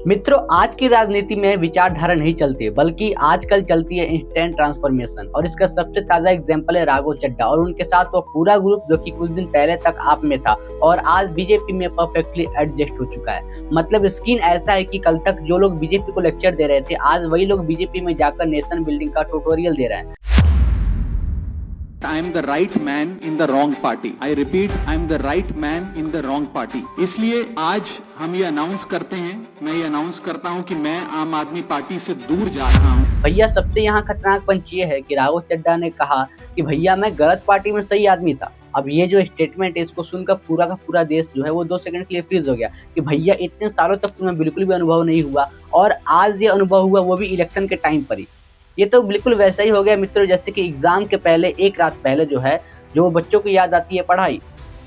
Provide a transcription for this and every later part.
मित्रों, आज की राजनीति में विचारधारा नहीं चलती बल्कि आजकल चलती है इंस्टेंट ट्रांसफॉर्मेशन। और इसका सबसे ताजा एग्जांपल है राघव चड्ढा और उनके साथ वो पूरा ग्रुप जो कि कुछ दिन पहले तक आप में था और आज बीजेपी में परफेक्टली एडजस्ट हो चुका है। मतलब स्कीन ऐसा है कि कल तक जो लोग बीजेपी को लेक्चर दे रहे थे, आज वही लोग बीजेपी में जाकर नेशन बिल्डिंग का ट्यूटोरियल दे रहे हैं। I am the right man in the wrong party. I repeat, I am the right man in the wrong party. इसलिए आज हम ये अनाउंस करते हैं, मैं ये अनाउंस करता हूँ कि मैं आम आदमी पार्टी से दूर जा रहा हूँ। भैया, सबसे यहाँ खतरनाक पंच ये है कि राघव चड्ढा ने कहा कि भैया मैं गलत पार्टी में सही आदमी था। अब ये जो स्टेटमेंट है इसको सुनकर पूरा का पूरा देश जो है वो 2 सेकंड के लिए फ्रीज हो गया कि भैया इतने सालों तक तुम्हें बिल्कुल भी अनुभव नहीं हुआ और आज ये अनुभव हुआ, वो भी इलेक्शन के टाइम पर ही। ये तो बिल्कुल वैसा ही हो गया मित्रों, जैसे कि एग्जाम के पहले एक रात पहले जो है जो बच्चों को याद आती है पढ़ाई,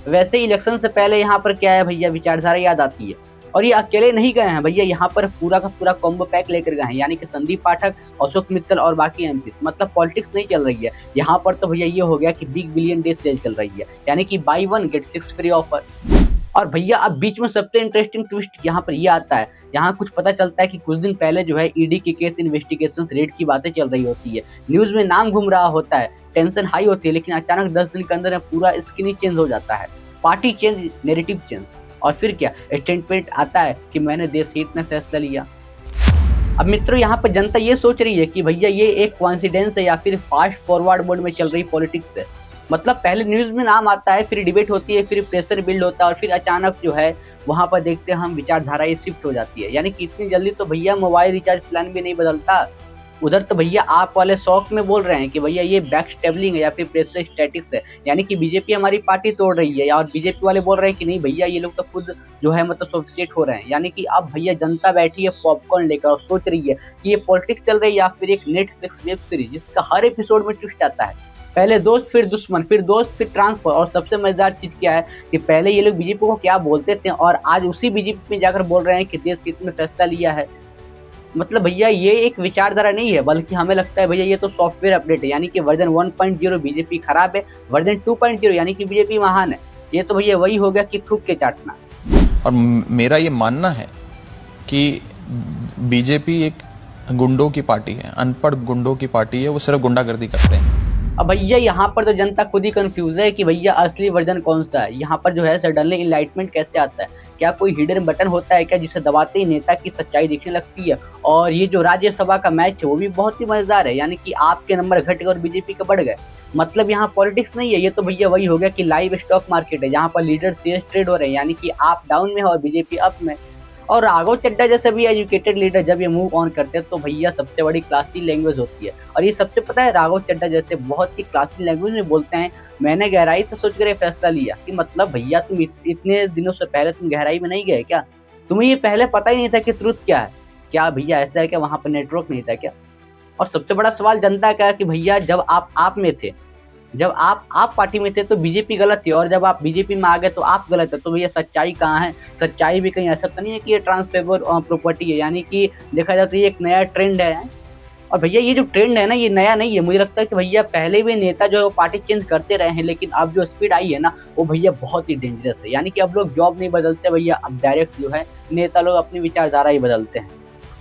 वैसे ही इलेक्शन से पहले यहाँ पर क्या है भैया, विचारधारा याद आती है। और ये अकेले नहीं गए हैं भैया, यहाँ पर पूरा का पूरा कॉम्बो पैक लेकर गए हैं, यानी कि संदीप पाठक, अशोक मित्तल और बाकी एमपी। मतलब पॉलिटिक्स नहीं चल रही है यहाँ पर, तो भैया ये हो गया कि बिग बिलियन डे सेल चल रही है, यानी कि बाई 1 गेट 6 फ्री ऑफर। और भैया अब बीच में सबसे इंटरेस्टिंग ट्विस्ट यहाँ पर ये आता है, यहाँ कुछ पता चलता है कि कुछ दिन पहले जो है ईडी के केस इन्वेस्टिगेशन रेड की बातें चल रही होती है, न्यूज में नाम घूम रहा होता है, टेंशन हाई होती है, लेकिन अचानक 10 दिन के अंदर पूरा स्किन ही चेंज हो जाता है, पार्टी चेंज, नैरेटिव चेंज। और फिर क्या स्टेटमेंट आता है कि मैंने देश हित में फैसला लिया। अब मित्रों, यहाँ पर जनता ये सोच रही है कि भैया ये एक कोइंसिडेंस है या फिर फास्ट फॉरवर्ड मोड में चल रही पॉलिटिक्स है। मतलब पहले न्यूज में नाम आता है, फिर डिबेट होती है, फिर प्रेशर बिल्ड होता है और फिर अचानक जो है वहां पर देखते हैं हम विचारधारा ये शिफ्ट हो जाती है। यानी कि इतनी जल्दी तो भैया मोबाइल रिचार्ज प्लान भी नहीं बदलता। उधर तो भैया आप वाले शौक में बोल रहे हैं कि भैया ये बैक स्टेबलिंग है या फिर प्रेशर स्टैटिक्स है, यानी कि बीजेपी हमारी पार्टी तोड़ रही है, और बीजेपी वाले बोल रहे हैं कि नहीं भैया ये लोग तो खुद जो है मतलब सोफिस्टिकेट हो रहे हैं। यानी कि अब भैया जनता बैठी है पॉपकॉर्न लेकर और सोच रही है कि ये पॉलिटिक्स चल रही है या फिर एक नेटफ्लिक्स वेब सीरीज जिसका हर एपिसोड में ट्विस्ट आता है, पहले दोस्त फिर दुश्मन, फिर दोस्त फिर ट्रांसफर। और सबसे मजेदार चीज क्या है कि पहले ये लोग बीजेपी को क्या बोलते थे और आज उसी बीजेपी में जाकर बोल रहे हैं कि देश हित में फैसला लिया है। मतलब भैया ये एक विचारधारा नहीं है, बल्कि हमें लगता है भैया ये तो सॉफ्टवेयर अपडेट है, यानी कि वर्जन 1.0 बीजेपी खराब है, वर्जन 2.0 यानी कि बीजेपी महान है। ये तो भैया वही हो गया कि थूक के चाटना। और मेरा ये मानना है कि बीजेपी एक गुंडों की पार्टी है, अनपढ़ गुंडों की पार्टी है, वो सिर्फ गुंडागर्दी करते हैं। अब भैया यहाँ पर तो जनता खुद ही कंफ्यूज है कि भैया असली वर्जन कौन सा है। यहाँ पर जो है सडनली इनलाइटमेंट कैसे आता है, क्या कोई हिडन बटन होता है क्या जिसे दबाते ही नेता की सच्चाई दिखने लगती है। और ये जो राज्यसभा का मैच है वो भी बहुत ही मजेदार है, यानी कि आपके नंबर घट गए और बीजेपी के बढ़ गए। मतलब यहाँ पॉलिटिक्स नहीं है, ये तो भैया वही हो गया कि लाइव स्टॉक मार्केट है, जहाँ पर लीडर शेयर ट्रेड हो रहे हैं, यानी कि आप डाउन में है और बीजेपी अप में। और राघव चड्ढा जैसे भी एजुकेटेड लीडर जब ये मूव ऑन करते हैं तो भैया सबसे बड़ी क्लासी लैंग्वेज होती है। और ये सबसे पता है, राघव चड्ढा जैसे बहुत ही क्लासी लैंग्वेज में बोलते हैं, मैंने गहराई से सोच कर ये फैसला लिया। कि मतलब भैया तुम इतने दिनों से पहले तुम गहराई में नहीं गए क्या? तुम्हें ये पहले पता ही नहीं था कि ट्रुथ क्या है? क्या भैया ऐसा है क्या, वहां पर नेटवर्क नहीं था क्या? और सबसे बड़ा सवाल जनता का है कि भैया जब आप में थे, जब आप पार्टी में थे तो बीजेपी गलत थी, और जब आप बीजेपी में आ गए तो आप गलत है। तो भैया सच्चाई कहाँ है? सच्चाई भी कहीं ऐसा तो नहीं है कि ये ट्रांसफेबल प्रॉपर्टी है, यानी कि देखा जाए तो ये एक नया ट्रेंड है। और भैया ये जो ट्रेंड है ना, ये नया नहीं है। मुझे लगता है कि भैया पहले भी नेता जो है वो पार्टी चेंज करते रहे हैं, लेकिन अब जो स्पीड आई है ना वो भैया बहुत ही डेंजरस है। यानी कि अब लोग जॉब नहीं बदलते भैया, अब डायरेक्ट जो है नेता लोग अपनी विचारधारा ही बदलते हैं।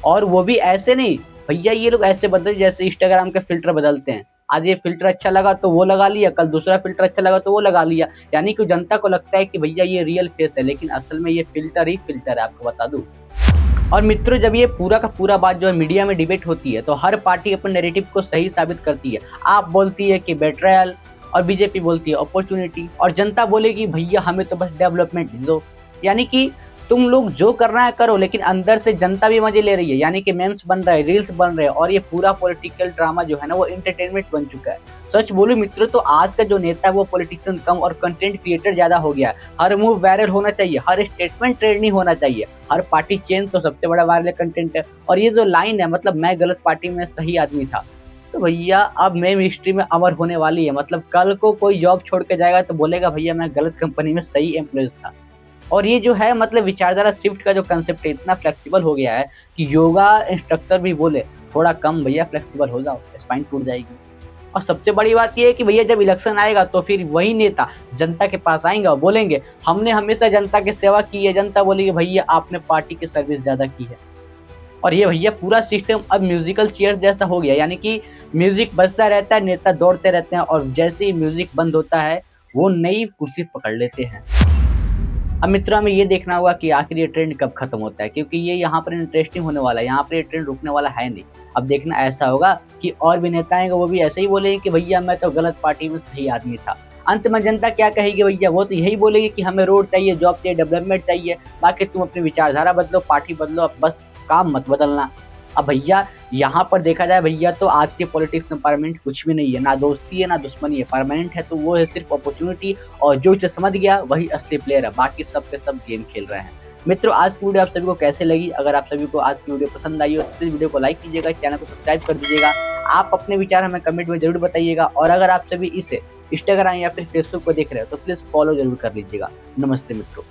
और वो भी ऐसे नहीं भैया, ये लोग ऐसे बदलते जैसे इंस्टाग्राम के फिल्टर बदलते हैं। आज ये फिल्टर अच्छा लगा तो वो लगा लिया, कल दूसरा फिल्टर अच्छा लगा तो वो लगा लिया। यानी कि जनता को लगता है कि भैया ये रियल फेस है, लेकिन असल में ये फिल्टर ही फिल्टर है, आपको बता दूं। और मित्रों, जब ये पूरा का पूरा बात जो है मीडिया में डिबेट होती है तो हर पार्टी अपने नैरेटिव को सही साबित करती है। आप बोलती है कि बेट्रायल और बीजेपी बोलती है अपॉर्चुनिटी, और जनता बोलेगी भैया हमें तो बस डेवलपमेंट दो। यानी कि तुम लोग जो करना है करो, लेकिन अंदर से जनता भी मजे ले रही है, यानी कि मेम्स बन रहे हैं, रील्स बन रहे हैं, और ये पूरा पॉलिटिकल ड्रामा जो है ना वो एंटरटेनमेंट बन चुका है। सच बोलूं मित्रों तो आज का जो नेता है वो पॉलिटिशियन कम और कंटेंट क्रिएटर ज्यादा हो गया है। हर मूव वायरल होना चाहिए, हर स्टेटमेंट ट्रेंडिंग होना चाहिए, हर पार्टी चेंज तो सबसे बड़ा वायरल कंटेंट है। और ये जो लाइन है, मतलब मैं गलत पार्टी में सही आदमी था, तो भैया अब मेम हिस्ट्री में अमर होने वाली है। मतलब कल को कोई जॉब छोड़ के जाएगा तो बोलेगा भैया मैं गलत कंपनी में सही एम्प्लॉय था। और ये जो है मतलब विचारधारा शिफ्ट का जो कंसेप्ट है इतना फ्लेक्सिबल हो गया है कि योगा इंस्ट्रक्टर भी बोले थोड़ा कम भैया फ्लेक्सिबल हो जाओ, स्पाइन टूट जाएगी। और सबसे बड़ी बात ये है कि भैया जब इलेक्शन आएगा तो फिर वही नेता जनता के पास आएंगे और बोलेंगे हमने हमेशा जनता की सेवा की है। जनता बोलेगी भैया आपने पार्टी की सर्विस ज्यादा की है। और ये भैया पूरा सिस्टम अब म्यूजिकल चेयर जैसा हो गया, यानी कि म्यूजिक बजता रहता है, नेता दौड़ते रहते हैं और जैसे ही म्यूजिक बंद होता है वो नई कुर्सी पकड़ लेते हैं। अब मित्रों हमें ये देखना होगा कि आखिर ये ट्रेंड कब खत्म होता है, क्योंकि ये यहाँ पर इंटरेस्टिंग होने वाला है, यहाँ पर ये ट्रेंड रुकने वाला है नहीं। अब देखना ऐसा होगा कि और भी नेता आएंगे, वो भी ऐसे ही बोलेंगे कि भैया मैं तो गलत पार्टी में सही आदमी था। अंत में जनता क्या कहेगी भैया, वो तो यही बोलेगी कि हमें रोड चाहिए, जॉब चाहिए, डेवलपमेंट चाहिए, बाकी तुम अपनी विचारधारा बदलो, पार्टी बदलो, अब बस काम मत बदलना। अब भैया यहाँ पर देखा जाए भैया तो आज के पॉलिटिक्स में परमानेंट कुछ भी नहीं है, ना दोस्ती है ना दुश्मनी है। परमानेंट है तो वो है सिर्फ अपॉर्चुनिटी, और जो इसे समझ गया वही असली प्लेयर है, बाकी सब के सब गेम खेल रहे हैं। मित्रों आज की वीडियो आप सभी को कैसे लगी? अगर आप सभी को आज की वीडियो पसंद आई हो तो इस वीडियो को लाइक कीजिएगा, चैनल को सब्सक्राइब कर दीजिएगा। आप अपने विचार हमें कमेंट में जरूर बताइएगा, और अगर आप सभी इसे इंस्टाग्राम या फिर फेसबुक पर देख रहे हो तो प्लीज़ फॉलो जरूर कर लीजिएगा। नमस्ते मित्रों।